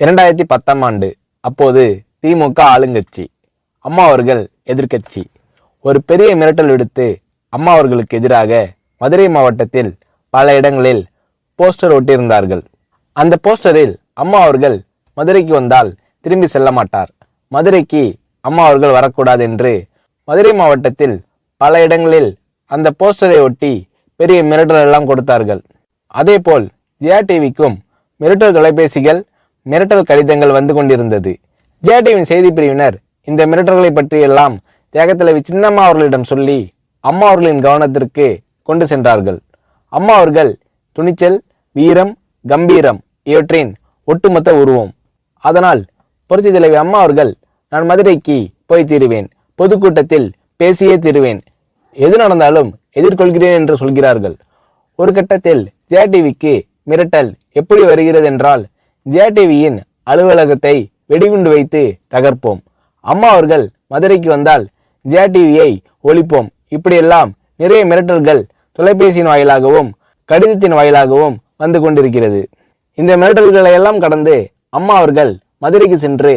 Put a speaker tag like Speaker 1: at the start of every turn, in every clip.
Speaker 1: 2010ஆம் ஆண்டு. அப்போது திமுக ஆளுங்கட்சி, அம்மா அவர்கள் எதிர்க்கட்சி. ஒரு பெரிய மிரட்டல் விடுத்து அம்மா அவர்களுக்கு எதிராக மதுரை மாவட்டத்தில் பல இடங்களில் போஸ்டர் ஒட்டியிருந்தார்கள். அந்த போஸ்டரில் அம்மா அவர்கள் மதுரைக்கு வந்தால் திரும்பி செல்ல மாட்டார், மதுரைக்கு அம்மா அவர்கள் வரக்கூடாது என்று மதுரை மாவட்டத்தில் பல இடங்களில் அந்த போஸ்டரை ஒட்டி பெரிய மிரட்டல் எல்லாம் கொடுத்தார்கள். அதேபோல் ஜெயா டிவிக்கும் மிரட்டல் தொலைபேசிகள், மிரட்டல் கடிதங்கள் வந்து கொண்டிருந்தது. ஜெயா டிவியின் செய்தி பிரிவினர் இந்த மிரட்டல்களை பற்றியெல்லாம் தியாகத்தலைவி சின்னம்மா அவர்களிடம் சொல்லி அம்மா அவர்களின் கவனத்திற்கு கொண்டு சென்றார்கள். அம்மா அவர்கள் துணிச்சல், வீரம், கம்பீரம் இவற்றின் ஒட்டுமொத்த உருவம். அதனால் புரட்சி தலைவி அம்மா அவர்கள், நான் மதுரைக்கு போய் தீருவேன், பொதுக்கூட்டத்தில் பேசியே தீருவேன், எது நடந்தாலும் எதிர்கொள்கிறேன் என்று சொல்கிறார்கள். ஒரு கட்டத்தில் ஜெயா டிவிக்கு மிரட்டல் எப்படி வருகிறது என்றால், ஜெயா டிவியின் அலுவலகத்தை வெடிகுண்டு வைத்து தகர்ப்போம், அம்மா அவர்கள் மதுரைக்கு வந்தால் ஜெயா டிவியை ஒழிப்போம், இப்படியெல்லாம் நிறைய மிரட்டல்கள் தொலைபேசியின் வாயிலாகவும் கடிதத்தின் வாயிலாகவும் வந்து கொண்டிருக்கிறது. இந்த மிரட்டல்களை எல்லாம் கடந்து அம்மா அவர்கள் மதுரைக்கு சென்று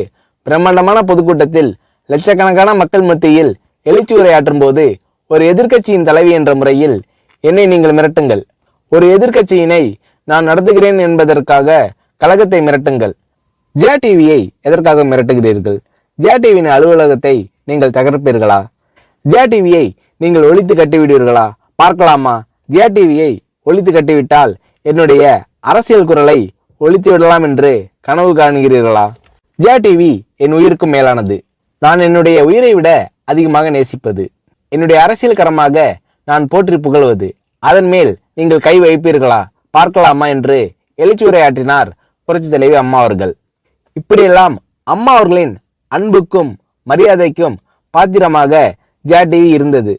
Speaker 1: பிரம்மாண்டமான பொதுக்கூட்டத்தில் லட்சக்கணக்கான மக்கள் மத்தியில் எழுச்சி உரையாற்றும் போது, ஒரு எதிர்க்கட்சியின் தலைவி என்ற முறையில் என்னை நீங்கள் மிரட்டுங்கள், ஒரு எதிர்க்கட்சியினை நான் நடத்துகிறேன் என்பதற்காக கழகத்தை மிரட்டுங்கள், ஜெயா டிவியை எதற்காக மிரட்டுகிறீர்கள், ஜெயா டிவியின் அலுவலகத்தை நீங்கள் தகர்ப்பீர்களா, ஜெயா டிவியை நீங்கள் ஒழித்து கட்டிவிடுவீர்களா, பார்க்கலாமா, ஜெயா டிவியை ஒழித்து கட்டிவிட்டால் என்னுடைய அரசியல் குரலை ஒழித்து விடலாம் என்று கனவு காணுகிறீர்களா? ஜெயா டிவி என் உயிருக்கும் மேலானது, நான் என்னுடைய உயிரை விட அதிகமாக நேசிப்பது, என்னுடைய அரசியல் கரமாக நான் போற்றி புகழ்வது, அதன் மேல் நீங்கள் கை வைப்பீர்களா, பார்க்கலாமா என்று எழுச்சி உரையாற்றினார் புரட்சி தலைவி அம்மா அவர்கள். இப்படியெல்லாம் அம்மா அவர்களின் அன்புக்கும் மரியாதைக்கும் பாத்திரமாக ஜெயா டிவி இருந்தது.